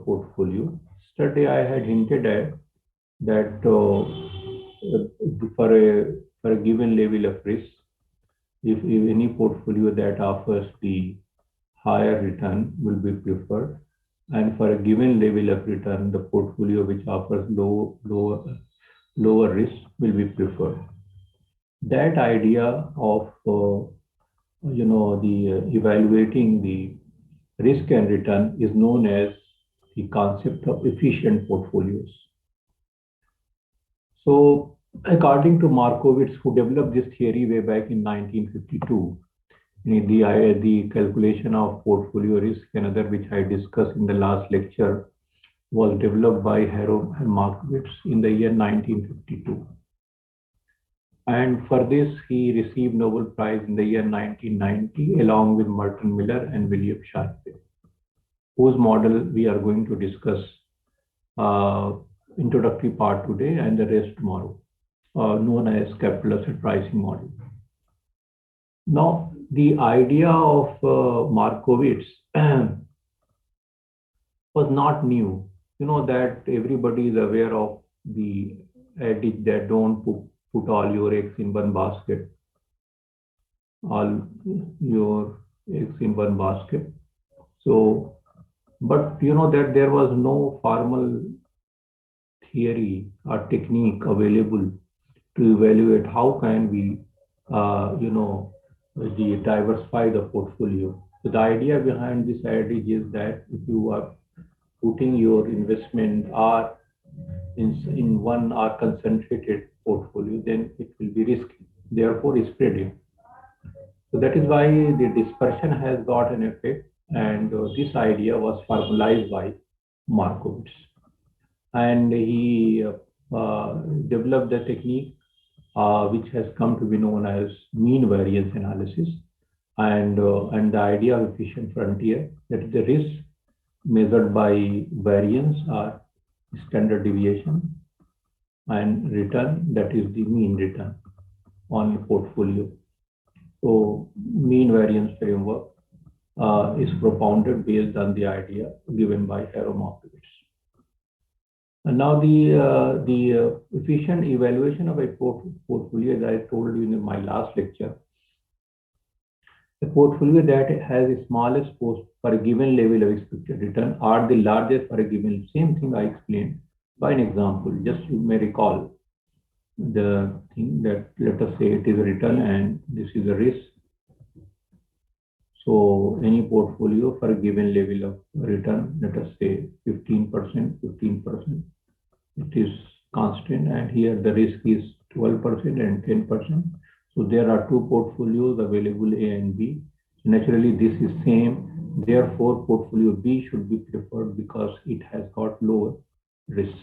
portfolio. Yesterday I had hinted at that for a given level of risk, if any portfolio that offers the higher return will be preferred, and for a given level of return, the portfolio which offers lower risk will be preferred. That idea of evaluating the risk and return is known as the concept of efficient portfolios. So, according to Markowitz, who developed this theory way back in 1952, the calculation of portfolio risk, another which I discussed in the last lecture, was developed by Harrow and Markowitz in the year 1952. And for this, he received Nobel Prize in the year 1990, along with Merton Miller and William Sharpe, whose model we are going to discuss introductory part today and the rest tomorrow, known as capital asset pricing model. Now, the idea of Markowitz was not new. You know that everybody is aware of the adage that don't put all your eggs in one basket. All your eggs in one basket. So, but you know that there was no formal theory or technique available to evaluate how can we, diversify the portfolio. So the idea behind this adage is that if you are putting your investment or in one or concentrated portfolio, then it will be risky. Therefore, spreading. So that is why the dispersion has got an effect, and this idea was formalized by Markowitz. And he developed the technique which has come to be known as mean variance analysis, and the idea of efficient frontier, that is the risk measured by variance or standard deviation, and return, that is the mean return on a portfolio. So mean variance framework is propounded based on the idea given by Harrow Markowitz. And now the efficient evaluation of a portfolio, as I told you in my last lecture, a portfolio that has the smallest post for a given level of expected return or the largest for a given, same thing I explained by an example. Just you may recall the thing that, let us say it is a return and this is a risk. So any portfolio for a given level of return, let us say 15%, 15%, it is constant, and here the risk is 12% and 10%. So there are two portfolios available, A and B. Naturally, this is same. Therefore, portfolio B should be preferred because it has got lower risk.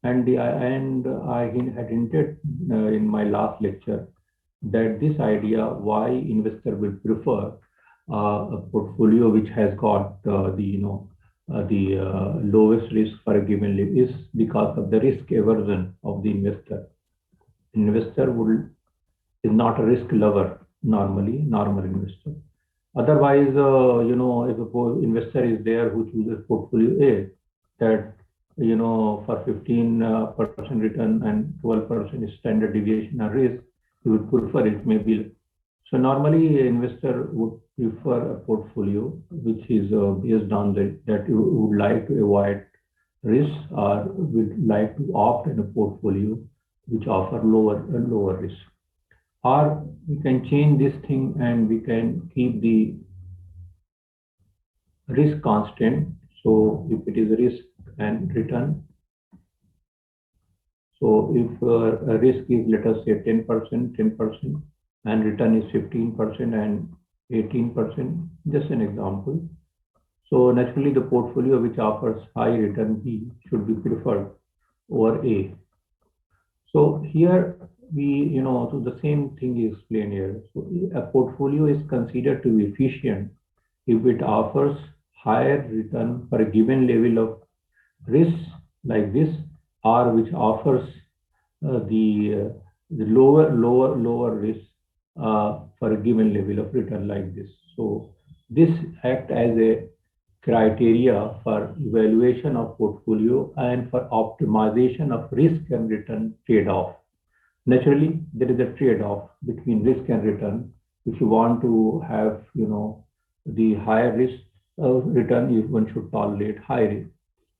And I had hinted in my last lecture that this idea why investor will prefer a portfolio which has got the lowest risk for a given level is because of the risk aversion of the investor. Investor is not a risk lover normally, normal investor. Otherwise, if a investor is there who chooses portfolio A, that for 15% return and 12% is standard deviation or risk, he would prefer it maybe. So normally, an investor would prefer a portfolio which is based on that you would like to avoid risk or would like to opt in a portfolio which offer lower risk. Or we can change this thing and we can keep the risk constant. So if it is risk and return, so if a risk is, let us say 10%, and return is 15% and 18%, just an example. So naturally the portfolio which offers high return B should be preferred over A. So here we, so the same thing is explained here. So a portfolio is considered to be efficient if it offers higher return for a given level of risk like this, or which offers the lower risk for a given level of return like this. So this act as a criteria for evaluation of portfolio and for optimization of risk and return trade-off. Naturally, there is a trade-off between risk and return. If you want to have, the higher risk return, one should tolerate high risk.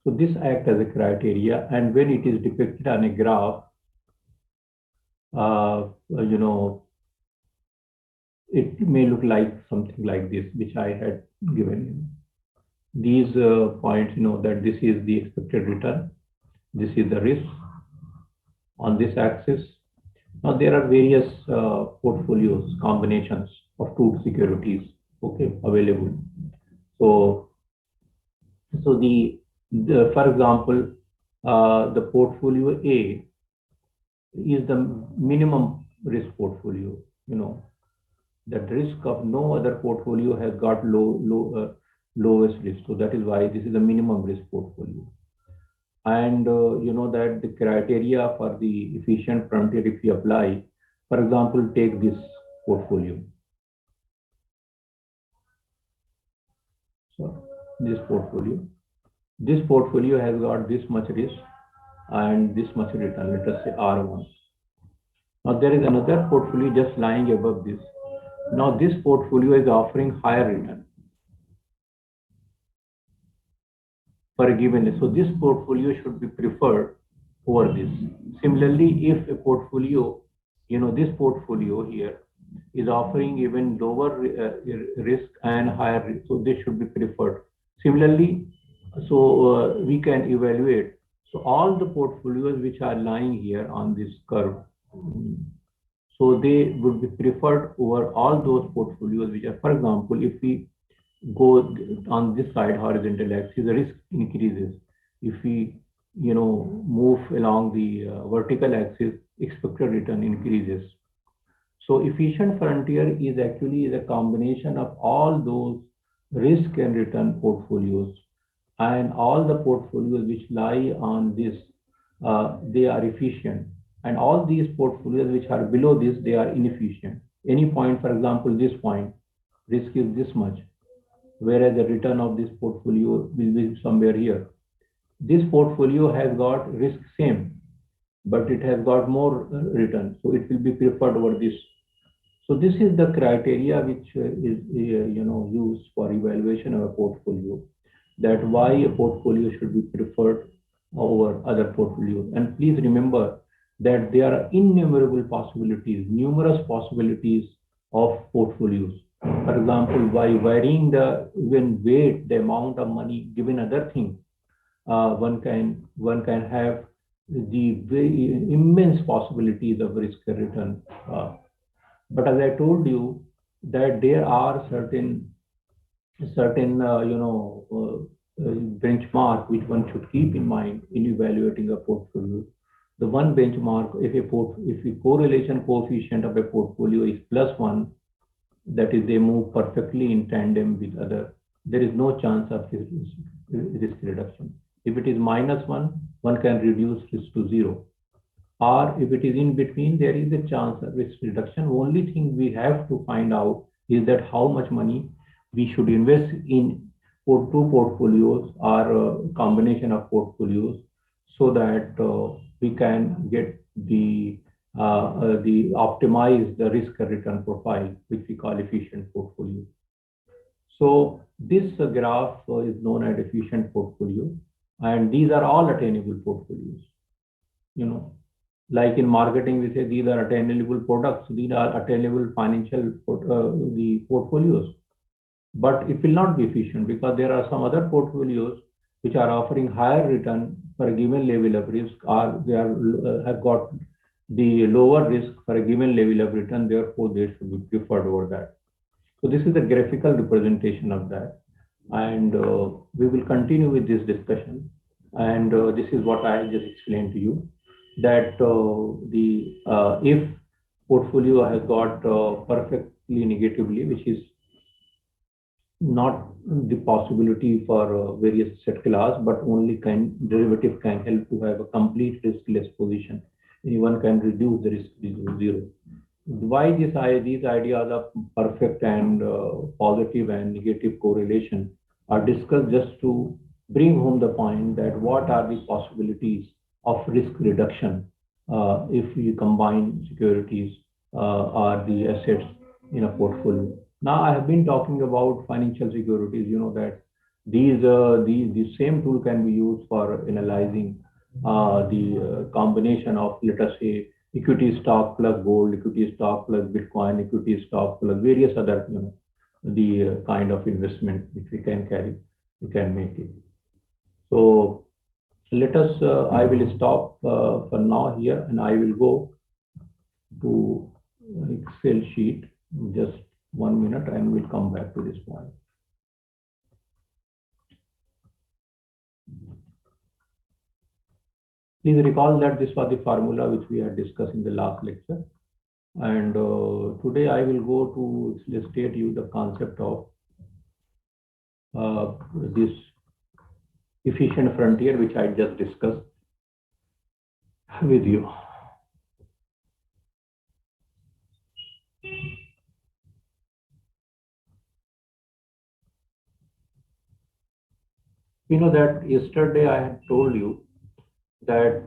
So this acts as a criteria, and when it is depicted on a graph, you know, it may look like something like this, which I had given you. These points, that this is the expected return, this is the risk on this axis. Now there are various portfolios, combinations of two securities, okay, available. So, the for example, the portfolio A is the minimum risk portfolio. That risk of no other portfolio has got lowest risk. So that is why this is the minimum risk portfolio. And you know that the criteria for the efficient frontier, if you apply, for example, take this portfolio. So this portfolio has got this much risk and this much return, let us say R1. Now there is another portfolio just lying above this. Now this portfolio is offering higher return for a given. So this portfolio should be preferred over this. Similarly, if a portfolio, this portfolio here is offering even lower risk and higher risk, so this should be preferred. Similarly, so we can evaluate. So all the portfolios which are lying here on this curve, so they would be preferred over all those portfolios which are, for example, if we go on this side horizontal axis, the risk increases. If we move along the vertical axis, expected return increases. So efficient frontier is actually a combination of all those risk and return portfolios, and all the portfolios which lie on this, they are efficient, and all these portfolios which are below this, they are inefficient. Any point, for example, this point, risk is this much, whereas the return of this portfolio will be somewhere here. This portfolio has got risk same, but it has got more return, so it will be preferred over this. So this is the criteria which is used for evaluation of a portfolio, that why a portfolio should be preferred over other portfolios. And please remember that there are innumerable possibilities, numerous possibilities of portfolios. For example, by varying the even weight, the amount of money given other thing, one can have the very immense possibilities of risk and return. But as I told you, that there are certain benchmark which one should keep in mind in evaluating a portfolio. The one benchmark, if a correlation coefficient of a portfolio is +1, that is, they move perfectly in tandem with other, there is no chance of risk reduction. If it is -1, one can reduce risk to 0. Or if it is in between, there is a chance of risk reduction. Only thing we have to find out is that how much money we should invest in two portfolios or a combination of portfolios, so that we can get the optimize the risk and return profile, which we call efficient portfolio. So this graph is known as efficient portfolio, and these are all attainable portfolios. Like in marketing, we say these are attainable products, these are attainable financial the portfolios. But it will not be efficient, because there are some other portfolios which are offering higher return for a given level of risk, or they have got the lower risk for a given level of return, therefore they should be preferred over that. So this is the graphical representation of that, and we will continue with this discussion. And this is what I just explained to you, that if portfolio has got perfectly negatively, which is not the possibility for various asset class, but only derivative can help to have a complete riskless position. Anyone can reduce the risk to 0. Why these ideas of perfect and positive and negative correlation? are discussed just to bring home the point that what are the possibilities of risk reduction if we combine securities or the assets in a portfolio. Now, I have been talking about financial securities. You know that the same tool can be used for analyzing the combination of, let us say, equity stock plus gold, equity stock plus Bitcoin, equity stock plus various other, the kind of investment which we can carry, we can make it. So let us, I will stop for now here, and I will go to Excel sheet. Just 1 minute and we'll come back to this point. Please recall that this was the formula which we had discussed in the last lecture. And today I will go to illustrate you the concept of this efficient frontier which I just discussed with you. You know that yesterday I had told you that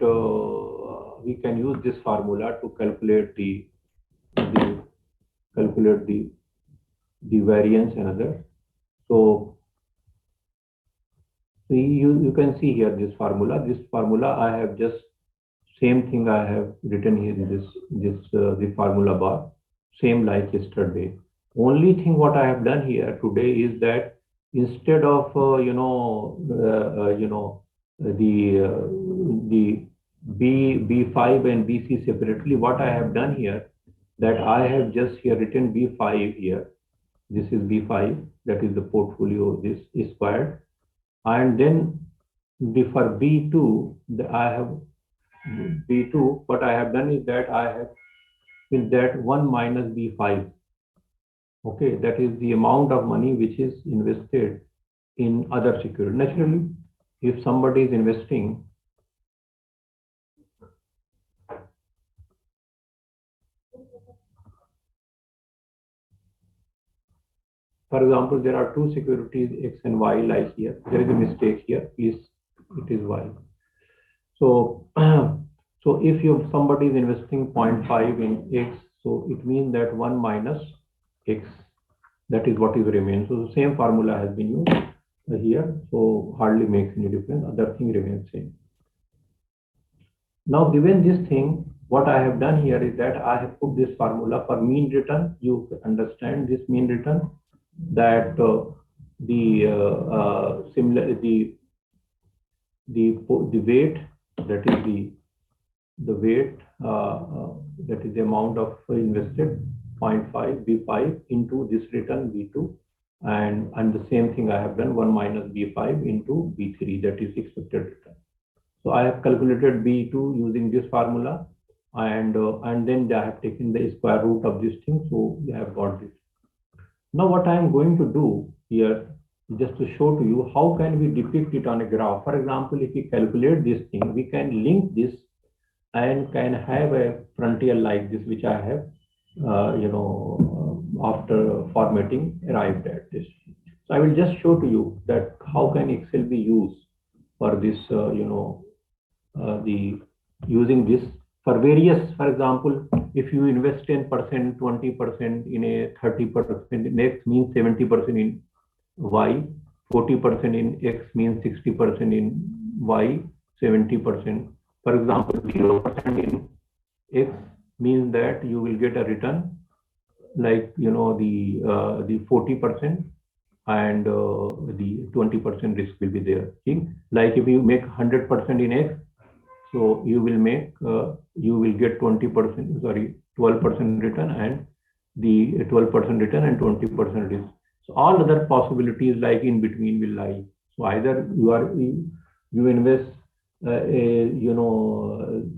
we can use this formula to the calculate the variance and other. So you can see here this formula. This formula I have just same thing I have written here in the formula bar, same like yesterday. Only thing what I have done here today is that instead of the B5 and BC separately, what I have done here, that I have just here written B5 here. This is B5, that is the portfolio, this is squared. And then for B2, I have B2, what I have done is that I have with that 1 minus B5. Okay, that is the amount of money which is invested in other securities. Naturally, if somebody is investing, for example, there are two securities X and Y like here. There is a mistake here. Please, it is Y. So, so if somebody is investing 0.5 in X, so it means that 1 minus X, that is what is remains. So the same formula has been used here. So hardly makes any difference. Other thing remains same. Now, given this thing, what I have done here is that I have put this formula for mean return. You understand this mean return, that similar the weight, that is the weight that is the amount of invested 0.5 B5 into this return B2, and the same thing I have done 1 minus B5 into B3, that is expected return. So I have calculated B2 using this formula, and then I have taken the square root of this thing, so we have got this. Now what I am going to do here, just to show to you how can we depict it on a graph. For example, if we calculate this thing, we can link this and can have a frontier like this, which I have, after formatting, arrived at this. So I will just show to you that how can Excel be used for this, using this for various, for example, if you invest 10%, 20% in a 30%, next means 70% in Y, 40% in X means 60% in Y, 70%. For example, 0% in X means that you will get a return like the 40%, and the 20% risk will be there. Okay? Like if you make 100% in X, so you will get 20%, sorry, 12% return, and the 12% return and 20% risk. So all other possibilities like in between will lie. So either you invest the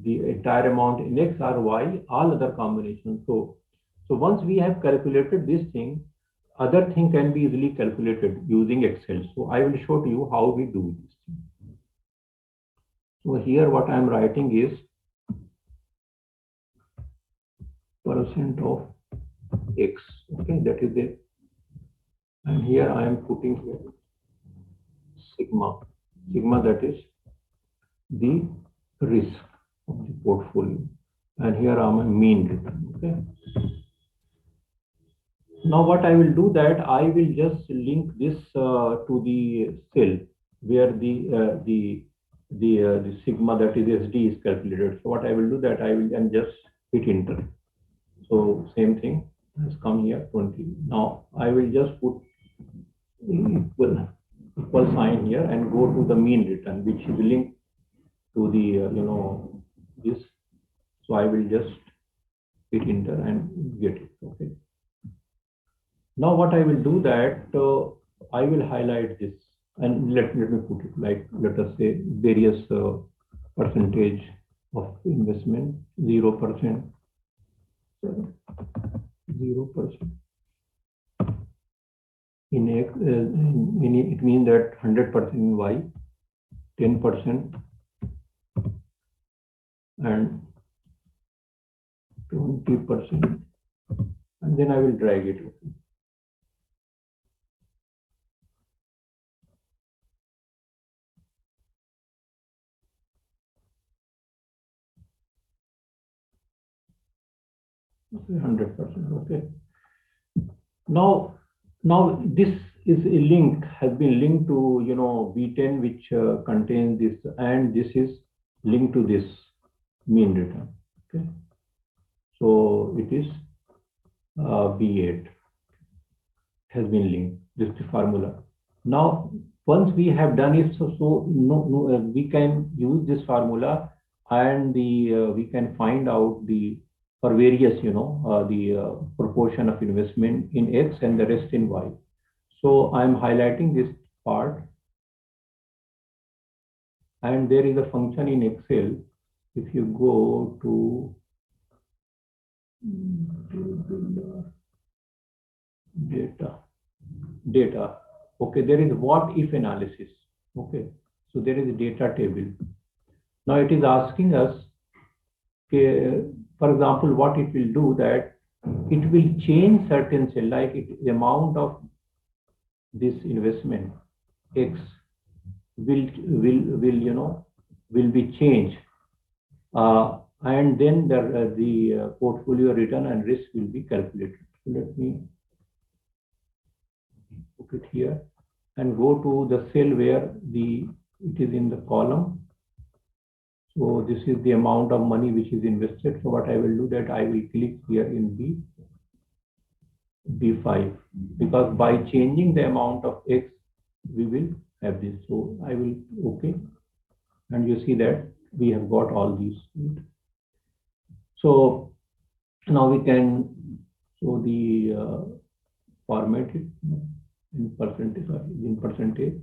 entire amount in X or Y, all other combinations. So once we have calculated this thing, other thing can be easily calculated using Excel. So I will show to you how we do this thing. So here what I am writing is percent of X. Okay, that is it. And here I am putting here sigma. Sigma, that is the risk of the portfolio. And here are my mean return. Okay. Now what I will do that I will just link this to the cell where the sigma, that is SD, is calculated. So what I will do that I will then just hit enter. So same thing has come here 20. Now I will just put equal sign here and go to the mean return, which is linked to the this. So I will just hit enter and get it. Okay. Now what I will do that I will highlight this and let me put it like, let us say various percentage of investment, 0%, 0% in X, it means that 100% in Y, 10% and 20%, and then I will drag it. 100%. Okay. Now this is a link, has been linked to B10, which contains this, and this is linked to this mean return. Okay. So it is B8 has been linked. This is the formula. Now once we have done it, we can use this formula and we can find out the for various the proportion of investment in X and the rest in Y. So I'm highlighting this part, and there is a function in Excel. If you go to data, okay, there is what if analysis. Okay, so there is a data table. Now it is asking us, okay, for example, what it will do that it will change certain cell, like the amount of this investment X will be changed, and then the portfolio return and risk will be calculated. So let me put it here and go to the cell where it is in the column. So this is the amount of money which is invested. So what I will do that I will click here in B5, because by changing the amount of X, we will have this. So I will okay, and you see that we have got all these. So now we can show the format it in percentage.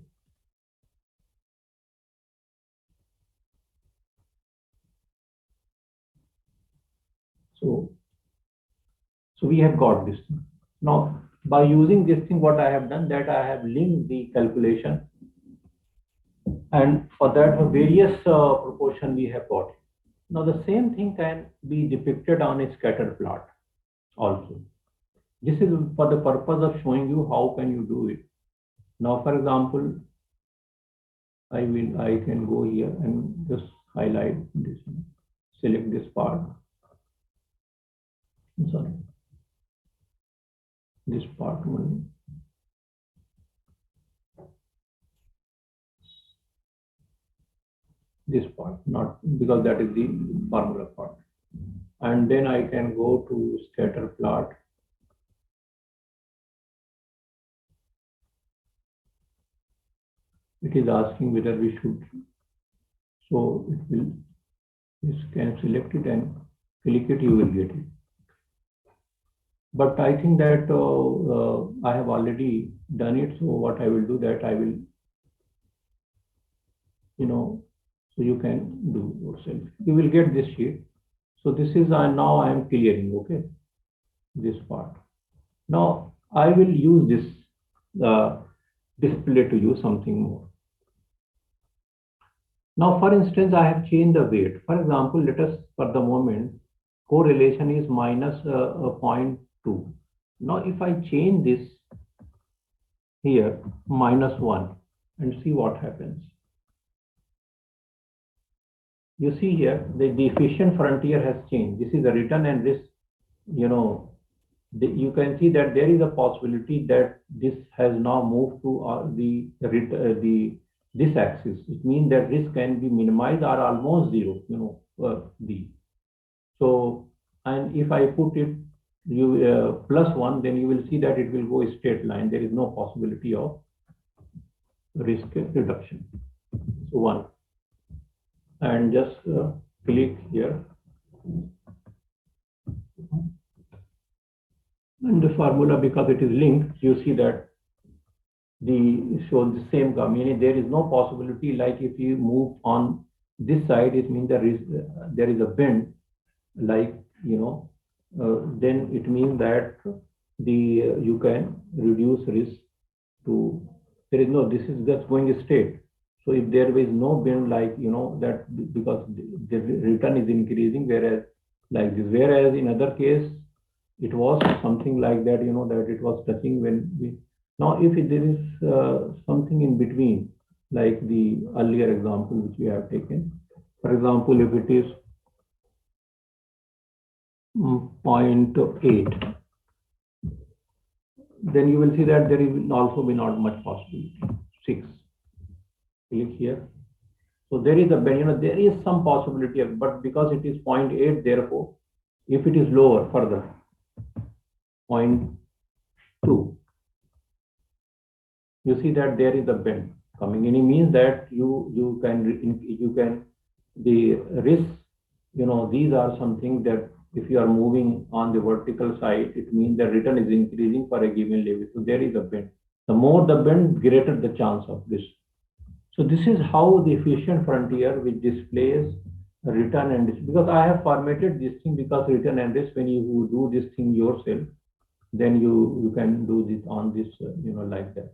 So we have got this thing. Now by using this thing, what I have done that I have linked the calculation, and for that various proportion we have got. Now the same thing can be depicted on a scatter plot also. This is for the purpose of showing you how can you do it. Now for example, I can go here and just highlight this, select this part. Sorry, this part only. This part, not because that is the formula part. And then I can go to scatter plot. It is asking whether we should. So it will, you can select it and click it, you will get it. But I think that I have already done it. So what I will do that I will, so you can do yourself. You will get this sheet. So this is now I am clearing, okay, this part. Now I will use this display to use something more. Now for instance, I have changed the weight. For example, let us for the moment correlation is minus 0.2. Now if I change this here -1, and see what happens. You see here, the efficient frontier has changed. This is the return and risk, you know, you can see that there is a possibility that this has now moved to the this axis. It means that risk can be minimized or almost zero, the. So, and if I put it you +1, then you will see that it will go straight line. There is no possibility of risk reduction. So 1, and just click here, and the formula, because it is linked, you see that the same come, meaning there is no possibility, like if you move on this side, it means there is a bend, like then it means that you can reduce risk to, there is no, this is just going straight. So if there is no bend, like that, because the return is increasing, whereas like this, whereas in other case it was something like that, that it was touching when we. Now, if there is something in between, like the earlier example which we have taken, for example, if it is 0.8, then you will see that there will also be not much possibility. 6, click here. So there is a, there is some possibility, but because it is 0.8, therefore, if it is lower further, 0.2, you see that there is a bend coming in. It means that you can the risk, these are something that if you are moving on the vertical side, it means the return is increasing for a given level. So there is a bend. The more the bend, greater the chance of this. So this is how the efficient frontier, which displays return and risk. Because I have formatted this thing, because return and risk, when you do this thing yourself, then you can do this on this, like that.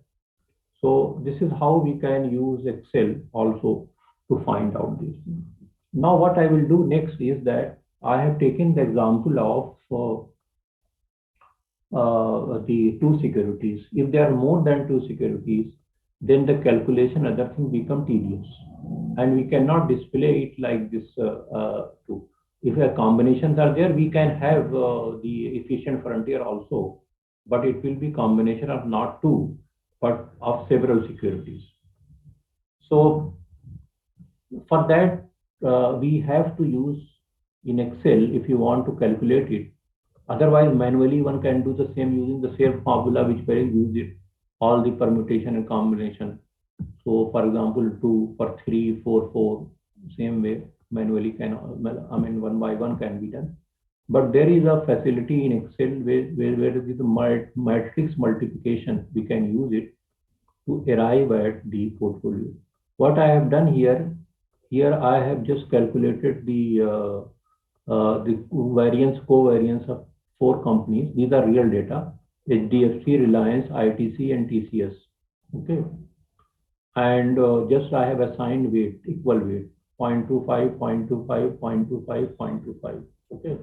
So this is how we can use Excel also to find out these things. Now what I will do next is that I have taken the example of the 2 securities. If there are more than 2 securities, then the calculation, other thing, become tedious, and we cannot display it like this. If a combinations are there, we can have the efficient frontier also, but it will be combination of not 2, but of several securities. So for that, we have to use in Excel if you want to calculate it. Otherwise, manually one can do the same using the same formula which we use it, all the permutation and combination. So for example, 2 for 3, 4, 4, same way manually can, one by one can be done. But there is a facility in Excel where it is a matrix multiplication. We can use it to arrive at the portfolio. What I have done here I have just calculated the variance covariance of 4 companies. These are real data: HDFC, Reliance, ITC, and TCS. Okay, and just I have assigned weight, equal weight, 0.25, 0.25, 0.25, 0.25. Okay,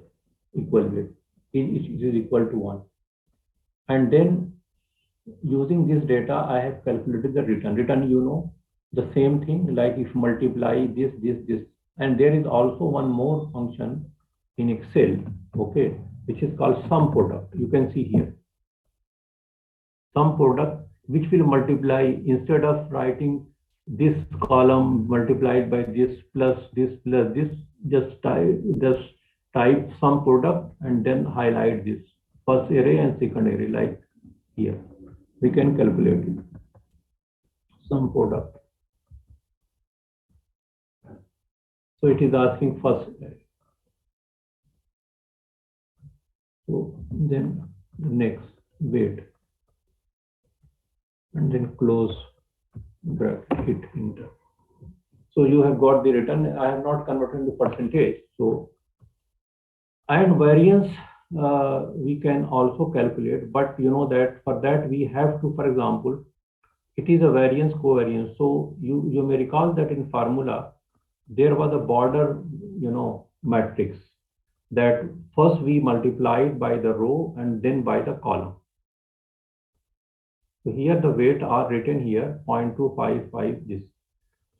equal weight. It is equal to 1. And then using this data, I have calculated the return. Return, the same thing, like if multiply this, and there is also one more function in Excel, okay, which is called sum product. You can see here, sum product, which will multiply, instead of writing this column multiplied by this plus this plus this, just type sum product and then highlight this first array and second array, like here. We can calculate it. Sum product. So it is asking first array. So then next, wait, and then close bracket, hit enter. So you have got the return. I have not converted into percentage. So, and variance we can also calculate, but that for that we have to, for example, it is a variance covariance. So you may recall that in formula there was a border matrix, that first we multiplied by the row and then by the column. So here the weight are written here 0.255 this.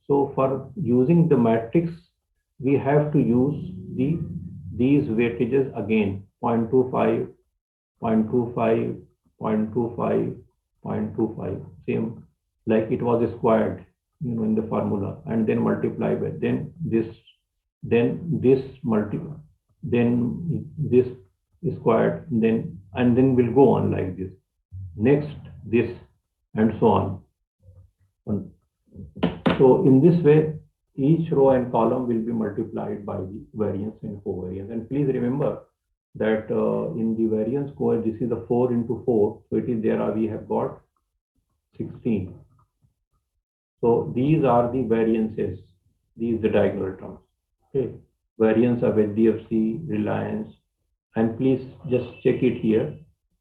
So for using the matrix, we have to use these weightages again 0.25, 0.25, 0.25, 0.25, same like it was squared, in the formula, and then multiply by then this multi, then this squared, then we'll go on like this. Next this and so on. So in this way, each row and column will be multiplied by the variance and covariance. And please remember that in the variance covariance, this is the 4 into 4. So it is there, we have got 16. So these are the variances. These the diagonal terms. Okay. Variance of HDFC, Reliance, and please just check it here.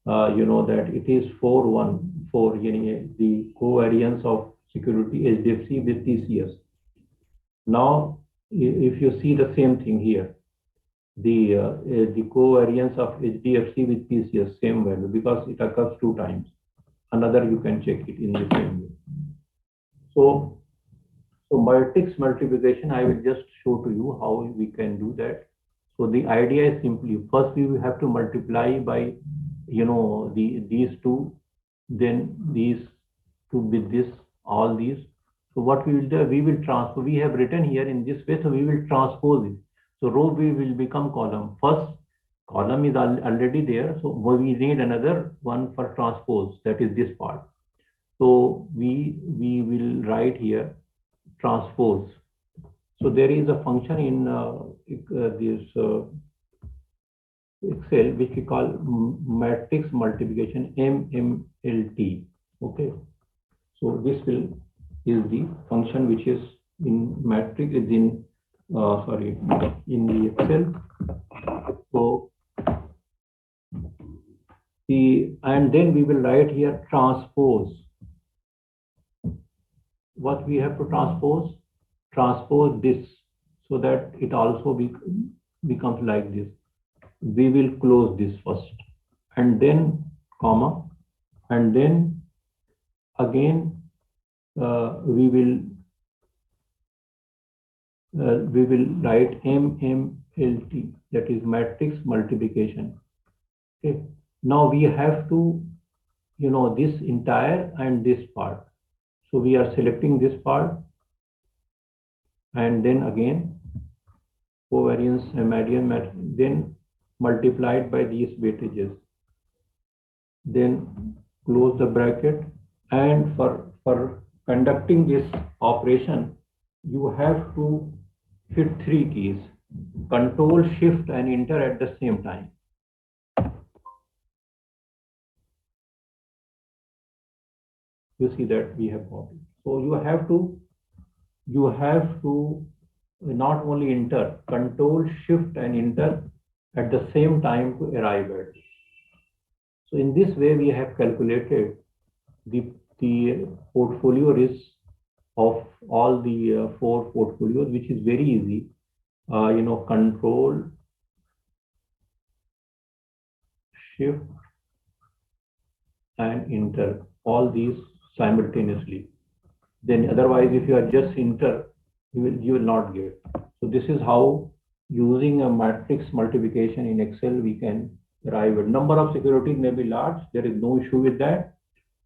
You know that it is 414, the covariance of security HDFC with TCS. Now, if you see the same thing here, the covariance of HDFC with TCS, same value, because it occurs 2 times. Another you can check it in the same way. So matrix multiplication, I will just show to you how we can do that. So the idea is simply, first we will have to multiply by, these two, then these two with this, all these. So what we will do, we will transfer. We have written here in this way, so we will transpose it. So row B will become column. First column is already there, so we need another one for transpose. That is this part. So we will write here transpose. So there is a function in this Excel which we call matrix multiplication, MMLT. Okay. So this is the function which is in matrix, is in in the Excel. So and then we will write here transpose. What we have to transpose this, so that it also becomes like this. We will close this first, and then comma, and then again we will write MMLT, that is matrix multiplication. Okay. Now we have to, this entire and this part. So we are selecting this part, and then again covariance and median matrix, then multiplied by these weightages, then close the bracket. And for conducting this operation, you have to hit 3 keys: Control, Shift, and Enter at the same time. You see that we have got it. So you have to not only enter, Control, Shift, and Enter at the same time to arrive at it. So in this way, we have calculated the portfolio risk of all the 4 portfolios, which is very easy. Control, Shift, and Enter, all these simultaneously. Then otherwise, if you are just enter, you will not get. So this is how, using a matrix multiplication in Excel, we can arrive at. Number of securities may be large. There is no issue with that.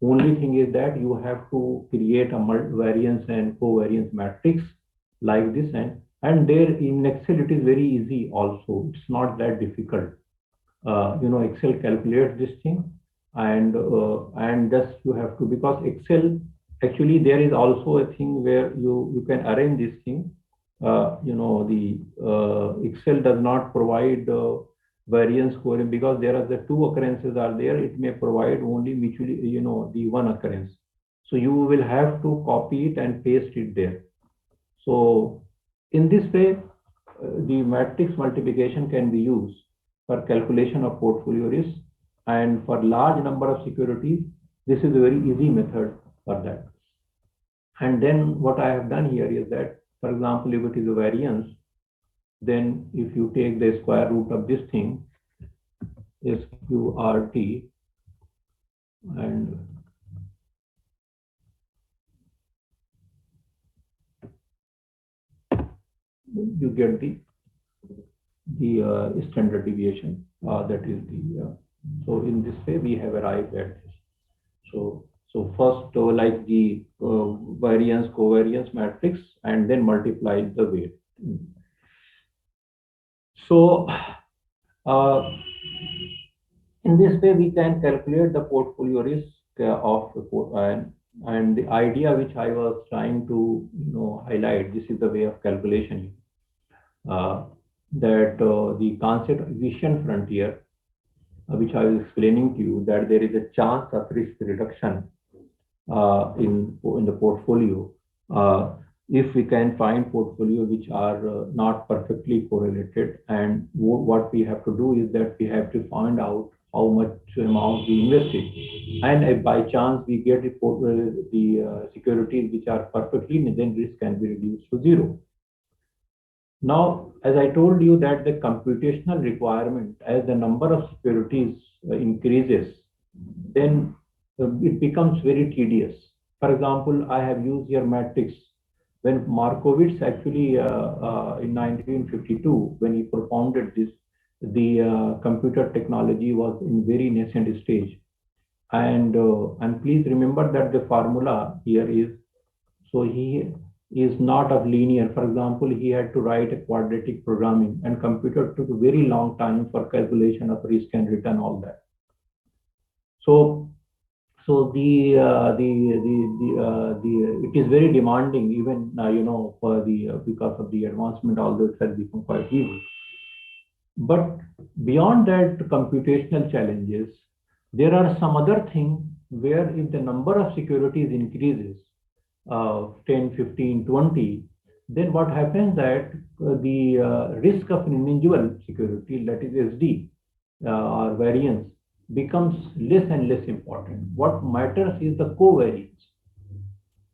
Only thing is that you have to create a variance and covariance matrix like this, and there in Excel it is very easy also. It's not that difficult. Excel calculates this thing, and thus you have to, because Excel, actually there is also a thing where you can arrange this thing. Excel does not provide variance covariance, because there are the 2 occurrences are there. It may provide only mutually, the 1 occurrence. So you will have to copy it and paste it there. So in this way, the matrix multiplication can be used for calculation of portfolio risk, and for large number of securities, this is a very easy method for that. And then what I have done here is that, for example, if it is a variance, then if you take the square root of this thing, SQRT, and you get the standard deviation. That is the so in this way we have arrived at this. So first, like the variance covariance matrix, and then multiply the weight. So uh, in this way, we can calculate the portfolio risk of the and the idea which I was trying to highlight. This is the way of calculation uh, that the concept of efficient frontier, which I was explaining to you, that there is a chance of risk reduction in the portfolio uh, if we can find portfolio which are not perfectly correlated. And what we have to do is that we have to find out how much amount we invested, and if by chance we get the securities which are perfectly, then risk can be reduced to zero. Now, as I told you that the computational requirement, as the number of securities increases, then it becomes very tedious. For example, I have used your matrix. When Markowitz actually in 1952, when he propounded this, the computer technology was in very nascent stage. And please remember that the formula here is, so he is not of linear. For example, he had to write a quadratic programming, and computer took a very long time for calculation of risk and return, all that. So so it is very demanding, even for the because of the advancement, although it has become quite easy. But beyond that computational challenges, there are some other things where if the number of securities increases 10, 15, 20, then what happens that the risk of an individual security, that is SD or variance, becomes less and less important. What matters is the covariance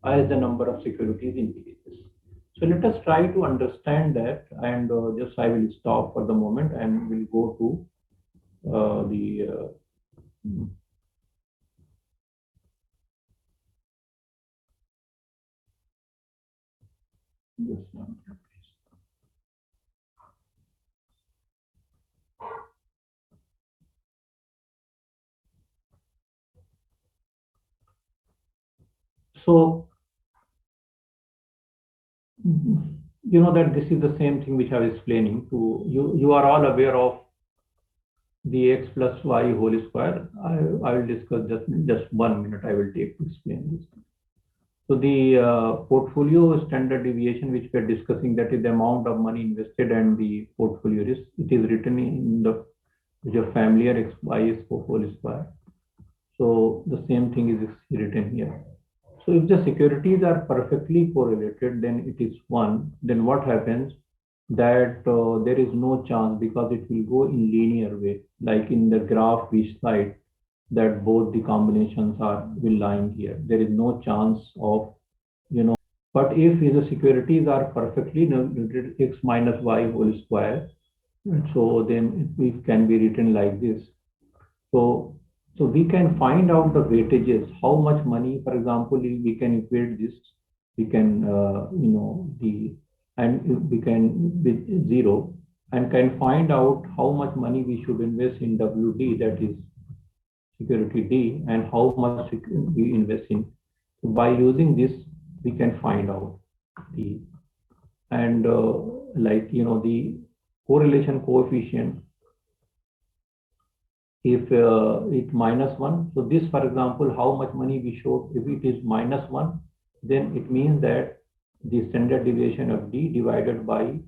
as the number of securities increases. So let us try to understand that, and just I will stop for the moment and we'll go to the this one. So you know that this is the same thing which I was explaining to you. You are all aware of the x plus y whole square. I will discuss just 1 minute I will take to explain this. So the portfolio standard deviation which we are discussing, that is the amount of money invested and the portfolio risk. It is written in the familiar x y is whole square. So the same thing is written here. So if the securities are perfectly correlated, then it is one. Then what happens? That there is no chance, because it will go in linear way, like in the graph we slide, that both the combinations are will line here. There is no chance of, but if the securities are perfectly x minus y whole square, so then it can be written like this. So so we can find out the weightages, how much money, for example, we can equate this, we can, and we can with zero, and can find out how much money we should invest in WD, that is security D, and how much we invest in. So by using this, we can find out the, and the correlation coefficient, if it minus 1. So this, for example, how much money we show, if it is minus 1, then it means that the standard deviation of D divided by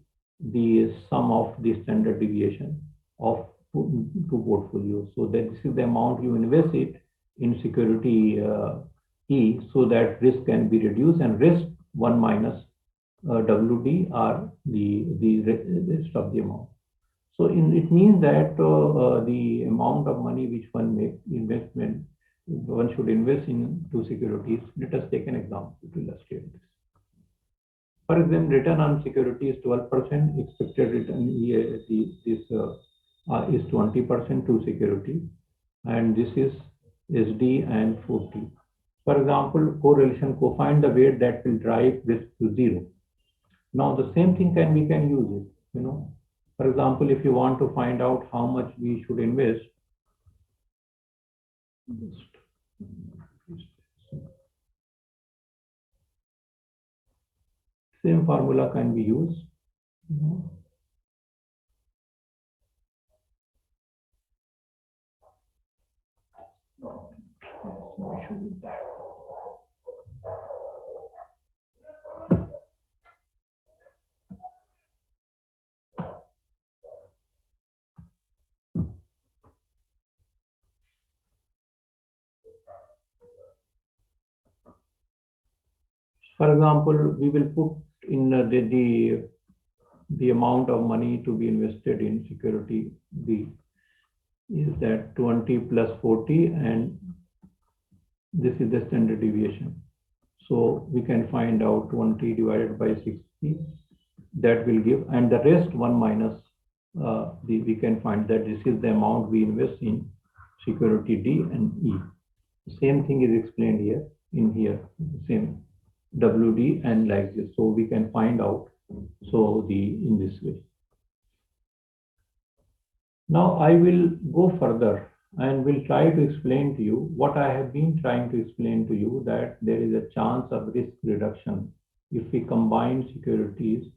the sum of the standard deviation of two portfolios. So that this is the amount you invest it in security E, so that risk can be reduced, and risk 1 minus WD are the rest of the amount. So it means that the amount of money which one makes investment, one should invest in two securities. Let us take an example to illustrate this. For example, return on security is 12%. Expected return is 20% to security, and this is SD and 40. For example, correlation, find the weight that will drive this to zero. Now the same thing we can use it, you know. For example, if you want to find out how much we should invest, same formula can be used. You know. For example, we will put in the amount of money to be invested in security B is that 20 plus 40, and this is the standard deviation. So we can find out 20 divided by 60, that will give, and the rest 1 minus we can find that this is the amount we invest in security D and E. The same thing is explained here, in here, same WD and like this. So we can find out, so in this way. Now I will go further and will try to explain to you what I have been trying to explain to you, that there is a chance of risk reduction if we combine securities,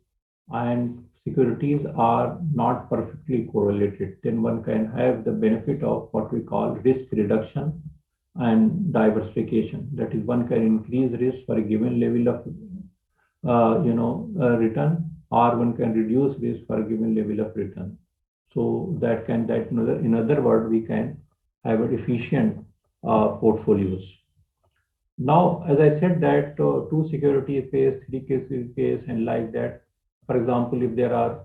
and securities are not perfectly correlated. Then one can have the benefit of what we call risk reduction and diversification. That is, one can increase risk for a given level of return, or one can reduce risk for a given level of return. So that in other words, we can have efficient portfolios. Now, as I said that two security case, three case, and like that. For example, if there are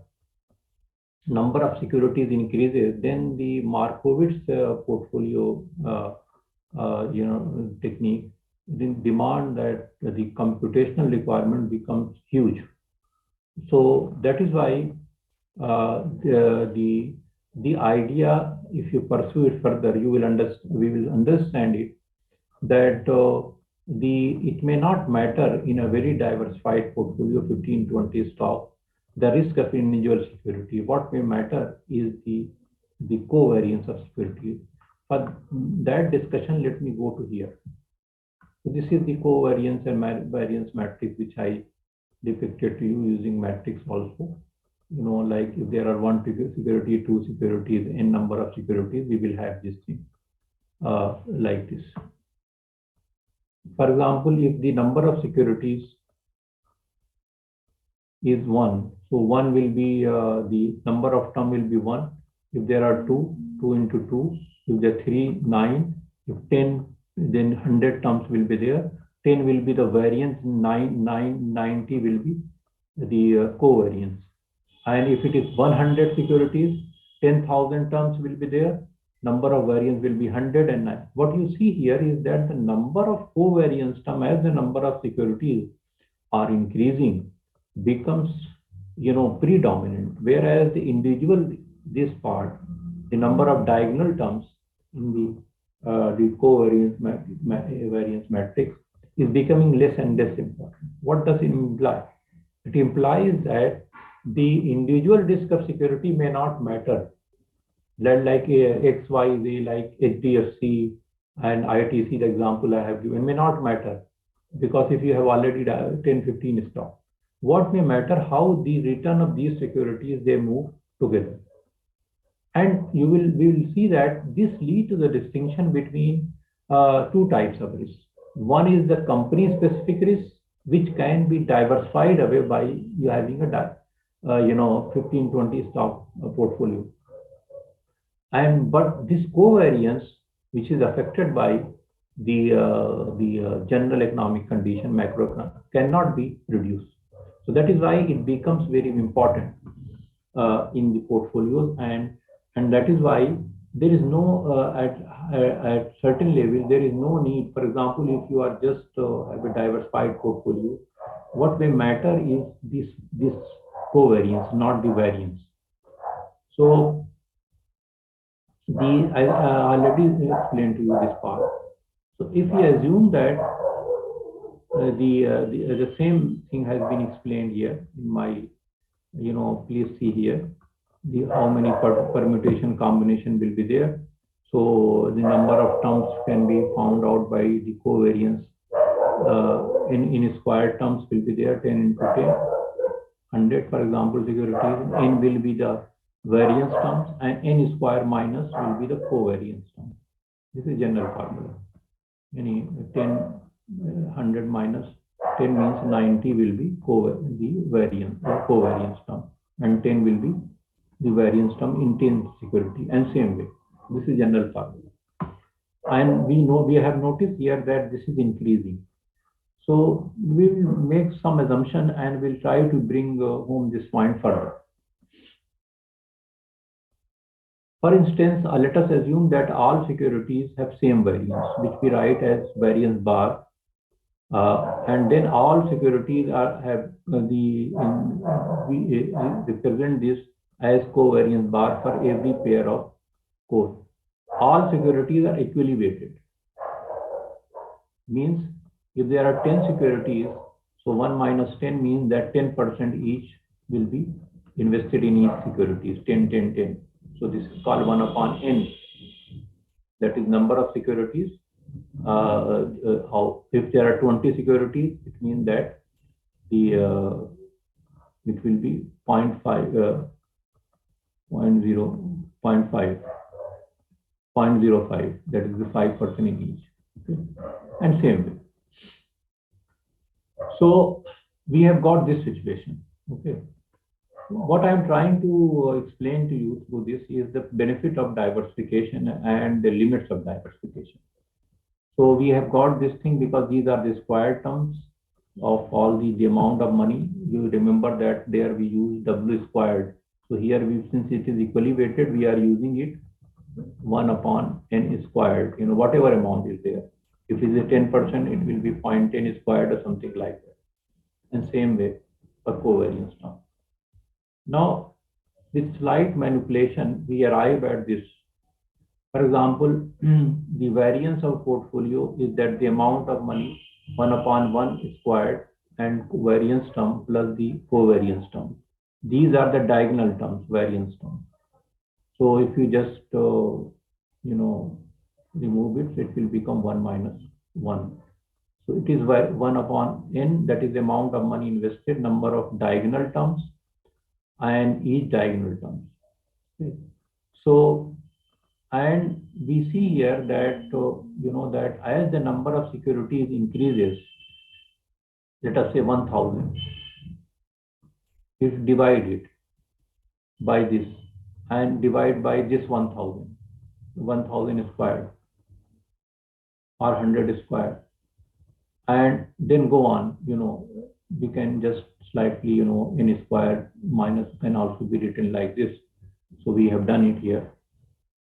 number of securities increases, then the Markowitz portfolio technique demand that the computational requirement becomes huge. So that is why the idea, if you pursue it further, we will understand it, that it may not matter in a very diversified portfolio, 15, 20 stock, the risk of individual security. What may matter is the covariance of security. For that discussion, let me go to here. So this is the covariance and variance matrix, which I depicted to you using matrix also. You know, like if there are one security, two securities, n number of securities, we will have this thing like this. For example, if the number of securities is 1, so 1 will be the number of term will be 1. If there are 2, 2 into 2. If there are 3, 9. If 10, then 100 terms will be there. 10 will be the variance, 90 will be the covariance. And if it is 100 securities, 10,000 terms will be there. Number of variance will be 109. What you see here is that the number of covariance term, as the number of securities are increasing, becomes predominant, whereas the individual, this part, the number of diagonal terms in the covariance variance matrix is becoming less and less important. What does it imply? It implies that the individual risk of security may not matter, like XYZ, like HDFC and ITC, the example I have given, may not matter, because if you have already 10, 15 stock, what may matter, how the return of these securities, they move together. And we will see that this leads to the distinction between two types of risk. One is the company specific risk, which can be diversified away by you having a 15, 20 stock portfolio. But this covariance, which is affected by the general economic condition, macroeconomic, cannot be reduced. So that is why it becomes very important in the portfolios, and that is why there is no at certain levels there is no need. For example, if you are just have a diversified portfolio, what may matter is this covariance, not the variance. So I already explained to you this part. So if we assume that The same thing has been explained here in my, please see here, the how many permutation combination will be there. So the number of terms can be found out by the covariance. In square terms will be there 10 into 10, 100 for example securities. N will be the variance terms and n square minus will be the covariance term. This is general formula. Any 10, 100 minus 10 means 90 will be the variance or covariance term, and 10 will be the variance term in 10 security, and same way. This is general formula. And we have noticed here that this is increasing. So we'll make some assumption and we'll try to bring home this point further. For instance, let us assume that all securities have same variance, which we write as variance bar, and then all securities have we represent this as covariance bar for every pair of cores. All securities are equally weighted. Means if there are 10 securities, so 1 minus 10 means that 10% each will be invested in each securities, 10, 10, 10. So this is called 1 upon n. That is number of securities. If there are 20 securities, it means that it will be 0.5, 0.05. That is the 5% in each. Okay. And same way. So we have got this situation. Okay. What I'm trying to explain to you through this is the benefit of diversification and the limits of diversification. So we have got this thing because these are the square terms of all the amount of money. You remember that there we use W squared. So here since it is equally weighted, we are using it 1 upon n squared, whatever amount is there. If it is 10%, it will be 0.10 squared or something like that. And same way for covariance term. Now, with slight manipulation, we arrive at this. For example, the variance of portfolio is that the amount of money 1 upon 1 squared and variance term plus the covariance term. These are the diagonal terms, variance terms. So if you just, remove it, it will become 1 minus 1. So it is 1 upon n, that is the amount of money invested, number of diagonal terms, and each diagonal terms. Okay. So, and we see here that, that as the number of securities increases, let us say 1000, if divide it by this and divide by this 1000, 1000 squared or 100 squared, and then go on, we can just slightly, n squared minus can also be written like this. So we have done it here.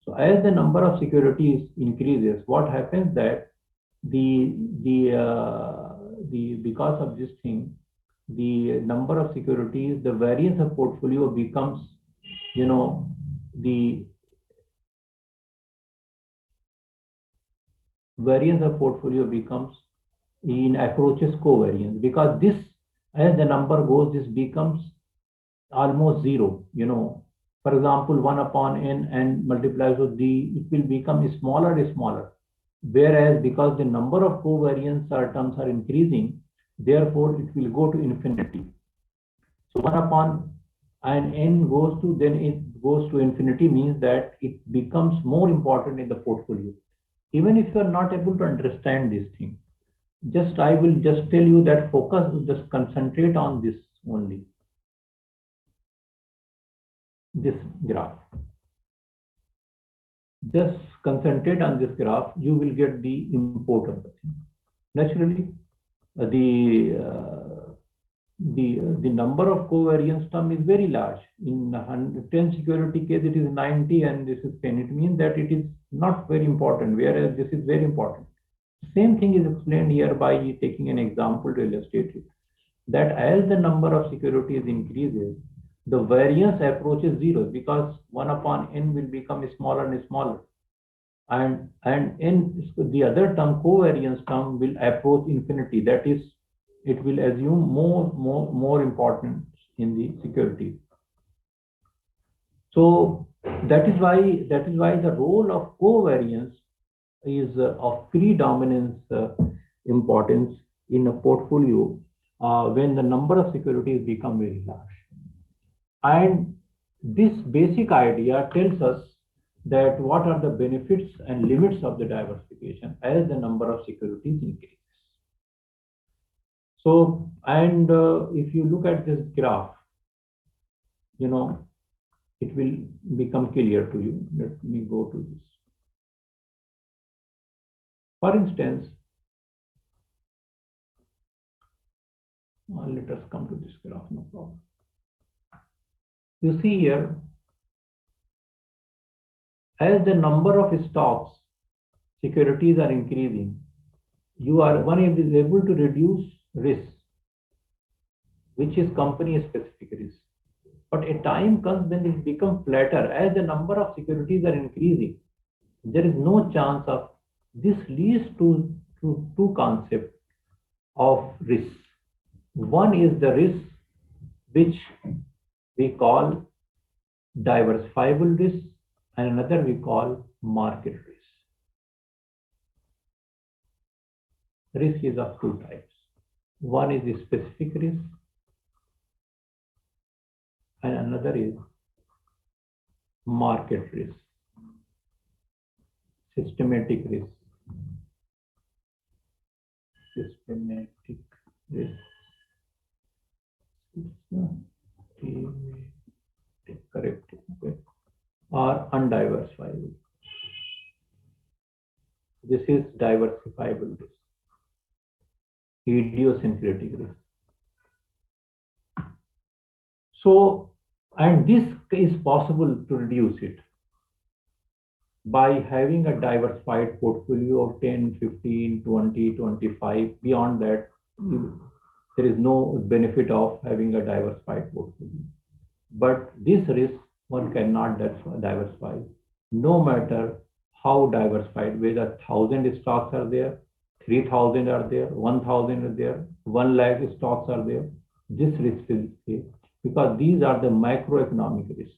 So as the number of securities increases, what happens that because of this thing, the number of securities, the variance of portfolio becomes, the variance of portfolio becomes in approaches covariance, because this, as the number goes, this becomes almost zero. For example, 1 upon n and multiplies with d, it will become smaller and smaller. Whereas because the number of covariance terms are increasing, therefore it will go to infinity. So 1 upon and n goes to, then it goes to infinity, means that it becomes more important in the portfolio. Even if you are not able to understand this thing, I will just tell you that focus, just concentrate on this only. This graph. Just concentrate on this graph, you will get the import of the thing. Naturally, the number of covariance term is very large. In 10 security case, it is 90 and this is 10. It means that it is not very important, whereas this is very important. Same thing is explained here by taking an example to illustrate it. That as the number of securities increases, the variance approaches zero, because 1 upon n will become smaller and smaller. And in the other term, covariance term will approach infinity. That is, it will assume more importance in the security. So that is why the role of covariance is of predominance importance in a portfolio when the number of securities become very large. And this basic idea tells us that what are the benefits and limits of the diversification as the number of securities increases. So, and if you look at this graph, you know, it will become clear to you. Let me go to this. For instance, let us come to this graph, no problem. You see here, as the number of stocks, securities are increasing, one is able to reduce risk, which is company specific risk. But a time comes when it becomes flatter. As the number of securities are increasing, there is no chance of this leads to two concepts of risk. One is the risk which we call diversifiable risk, and another we call market risk. Risk is of two types. One is the specific risk, and another is market risk, systematic risk. Systematic risk. Correct. Okay. Or undiversifiable. This is diversifiable risk. Idiosyncratic risk. So, and this is possible to reduce it by having a diversified portfolio of 10, 15, 20, 25. Beyond that, there is no benefit of having a diversified portfolio. But this risk one cannot diversify, no matter how diversified, whether 1,000 stocks are there, 3,000 are there, 1,000 are there, 1 lakh stocks are there. This risk is there because these are the macroeconomic risks,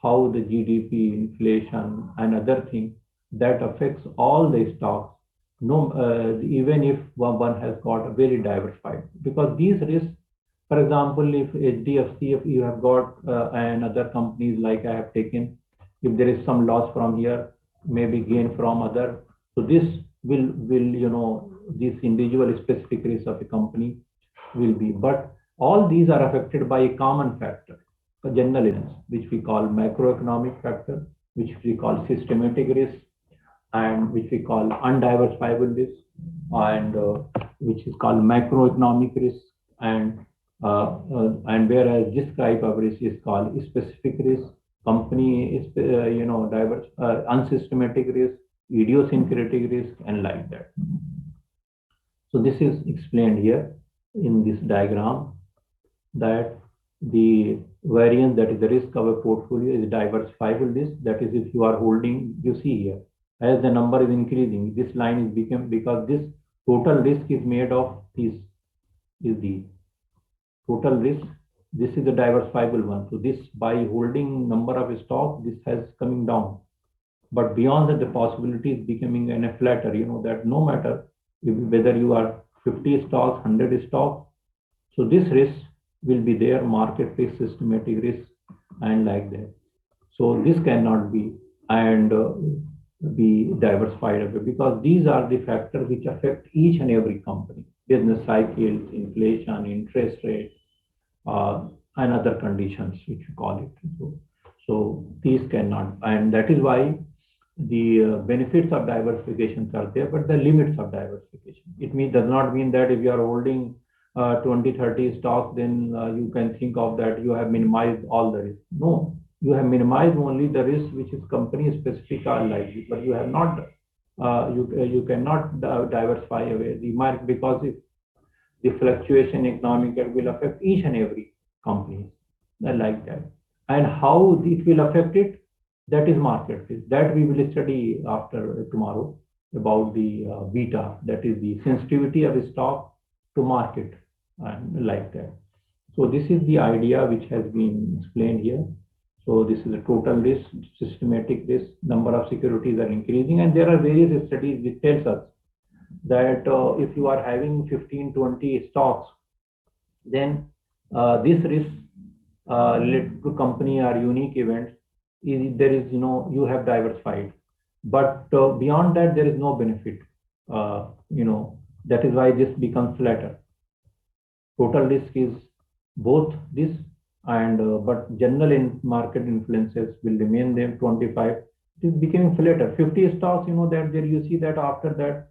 how the GDP, inflation, and other things that affects all the stocks. No, even if one has got a very diversified, because these risks, for example, if HDFC, if you have got and other companies like I have taken, if there is some loss from here, maybe gain from other, so this will this individual specific risk of a company will be. But all these are affected by a common factor, a general events, which we call macroeconomic factor, which we call systematic risk, and which we call undiversifiable risk, and which is called macroeconomic risk, and whereas this type of risk is called specific risk, company is diverse, unsystematic risk, idiosyncratic risk, and like that. So this is explained here in this diagram, that the variance, that is the risk of a portfolio, is diversifiable risk. That is, if you are holding, you see here, as the number is increasing, this line is become, because this total risk is made of this, is the total risk. This is the diversifiable one. So this, by holding number of stocks, this has coming down. But beyond that, the possibility is becoming a flatter. That no matter whether you are 50 stocks, 100 stocks, so this risk will be there, market risk, systematic risk, and like that. So this cannot be and be diversified away, because these are the factors which affect each and every company: business cycles, inflation, interest rate, and other conditions, which we call it. So these cannot, and that is why the benefits of diversifications are there, but the limits of diversification. It does not mean that if you are holding 20, 30 stocks, then you can think of that you have minimized all the risk. No, you have minimized only the risk which is company specific or likely, but you have not, you cannot diversify away the market, because if the fluctuation economic will affect each and every company like that. And how it will affect it? That is market risk. That we will study after tomorrow about the beta, that is the sensitivity of a stock to market and like that. So this is the idea which has been explained here. So this is a total risk, systematic risk, number of securities are increasing, and there are various studies which tells us that if you are having 15, 20 stocks, then this risk related to company or unique events is there is you have diversified, but beyond that there is no benefit. That is why this becomes flatter. Total risk is both this and but general in market influences will remain there 25. It is becoming flatter. 50 stocks, that there you see that after that.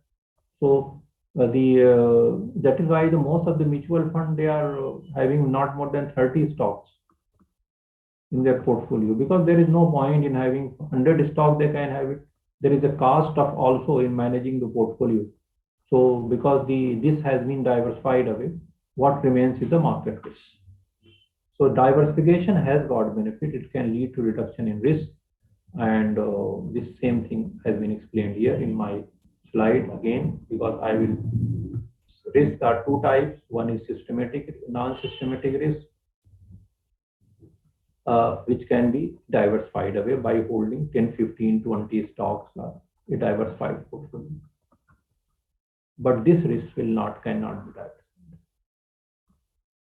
So the that is why the most of the mutual fund, they are having not more than 30 stocks in their portfolio, because there is no point in having 100 stocks. They can have it. There is a cost of also in managing the portfolio. So because this has been diversified away, what remains is the market risk. So diversification has got benefit. It can lead to reduction in risk, and this same thing has been explained here in my slide again, because I will. Risks are two types. One is systematic, non-systematic risk, which can be diversified away by holding 10, 15, 20 stocks, a diversified portfolio. But this risk cannot be diversified.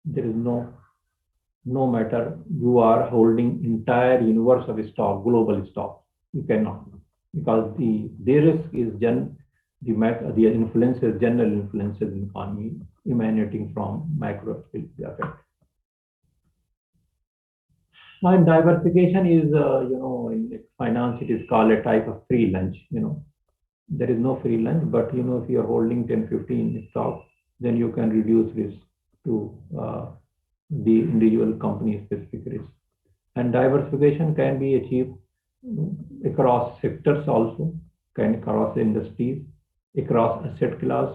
There is no matter you are holding entire universe of stock, global stock, you cannot, because the risk is the influences, general influences in economy emanating from macro effect. Now, diversification is, in finance, it is called a type of free lunch. There is no free lunch, but if you are holding 10, 15 stocks, then you can reduce risk to the individual company specific risk. And diversification can be achieved across sectors also, can across industries, across asset class,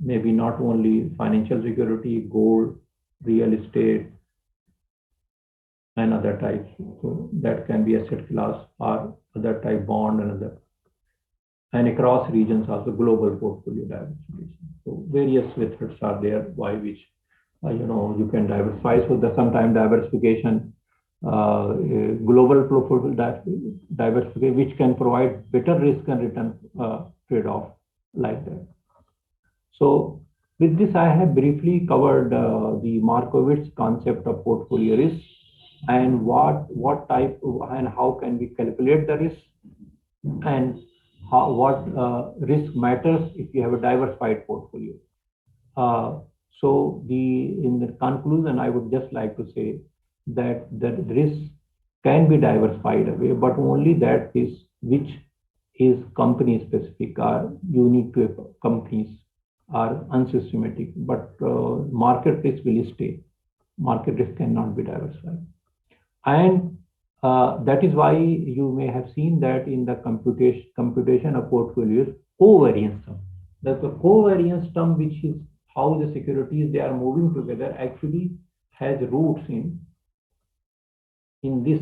maybe not only financial security, gold, real estate, and other types. So that can be asset class or other type bond and other. And across regions also, global portfolio diversification. So various methods are there by which you can diversify. So the sometime diversification, global portfolio diversification, which can provide better risk and return trade-off like that. So with this, I have briefly covered the Markowitz concept of portfolio risk, and what type and how can we calculate the risk, and what risk matters if you have a diversified portfolio. So in the conclusion, I would just like to say that the risk can be diversified away, but only that is which is company specific or unique to companies are unsystematic, but market risk will stay. Market risk cannot be diversified. And that is why you may have seen that in the computation of portfolios, covariance term. That the covariance term, which is how the securities they are moving together, actually has roots in this,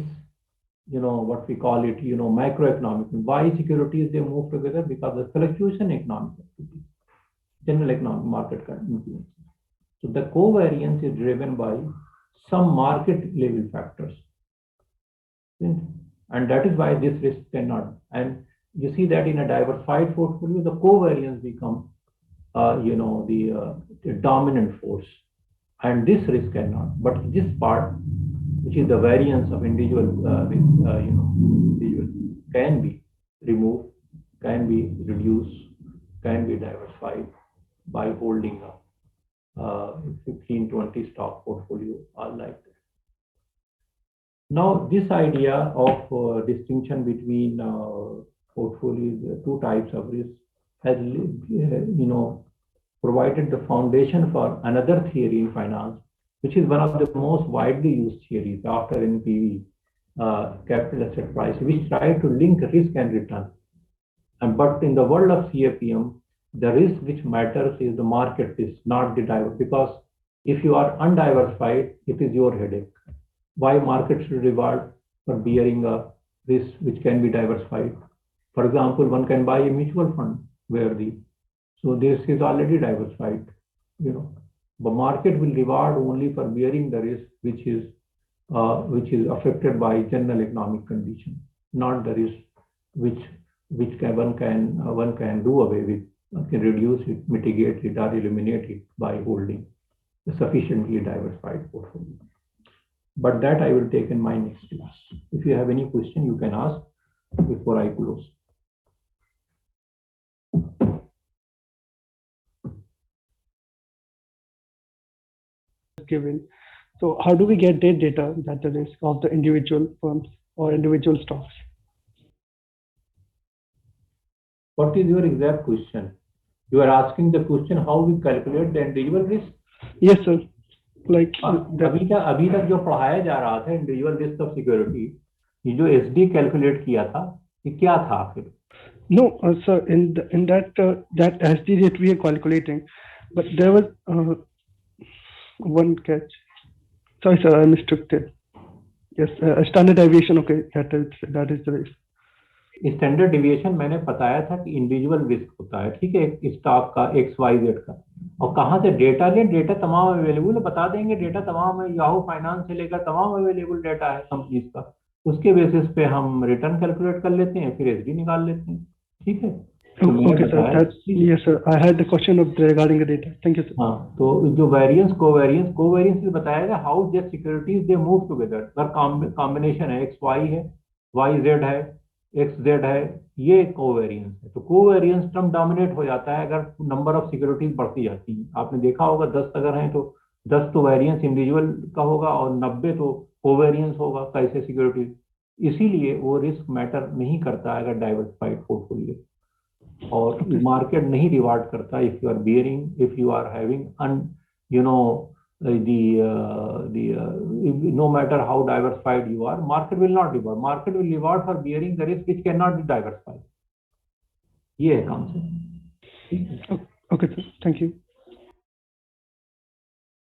what we call it, macroeconomic. Why securities they move together? Because the fluctuation economic activity, general economic market influence. So the covariance is driven by some market level factors. And that is why this risk cannot. And you see that in a diversified portfolio, the covariance becomes, the dominant force, and this risk cannot. But this part, which is the variance of individual, individual, can be removed, can be reduced, can be diversified by holding a 15, 20 stock portfolio or like that. Now, this idea of distinction between portfolios, two types of risk, has provided the foundation for another theory in finance, which is one of the most widely used theories after NPV, capital asset price, which try to link risk and return. But in the world of CAPM, the risk which matters is the market risk, not the diversity. Because if you are undiversified, it is your headache. Why market should reward for bearing a risk which can be diversified. For example, one can buy a mutual fund where this is already diversified. The market will reward only for bearing the risk which is affected by general economic condition, not the risk which one can do away with, can reduce it, mitigate it, or eliminate it by holding a sufficiently diversified portfolio. But that I will take in my next class. If you have any question, you can ask before I close. Given. So how do we get that data that the risk of the individual firms or individual stocks? What is your exact question? You are asking the question how we calculate the individual risk? Yes, sir. Like अभी तक जो पढ़ाया जा रहा था individual risk of security, ये जो SD calculate किया था, ये क्या था फिर? No, sir. In that SD rate we are calculating, but there was one catch. Sorry, sir, I mistook it. Yes, standard deviation. Okay, that is the risk. Standard deviation मैंने बताया था कि इंडिविजुअल रिस्क होता है, ठीक है, stock का XYZ का, और कहाँ से डेटा लें? डेटा तमाम अवेलेबल है, बता देंगे डेटा तमाम है, याहू फाइनेंस से लेकर तमाम अवेलेबल डेटा है कंपनीज का, उसके बेसिस पे हम रिटर्न कैलकुलेट कर लेते हैं, फिर एसडी निकाल लेते हैं, ठीक है। Okay, sir. Yes, sir. I had the question of regarding the data. Thank you, sir. हाँ, तो जो वेरिएंस कोवेरियंस बताएगा how the securities they move together, अगर कॉम्बिनेशन है XY है, YZ है, XZ है, ये कोवेरियंस है। तो कोवेरियंस टर्म डोमिनेट हो जाता है अगर नंबर ऑफ सिक्योरिटीज बढ़ती जाती हैं। आपने देखा होगा 10 अगर हैं तो 10 तो वेरियंस इंडिविजुअल का होगा और 90 तो कोवेरियंस होगा कैसे सिक्योरिटीज। इसीलिए वो रिस्क मैटर नहीं करता है अगर डाइवर्सिफाइड पोर्टफोलियो, और मार्केट नहीं रिवार्ड करता if you are bearing, if you are having no matter how diversified you are, market will not reward. Market will reward for bearing the risk which cannot be diversified. ये है concept.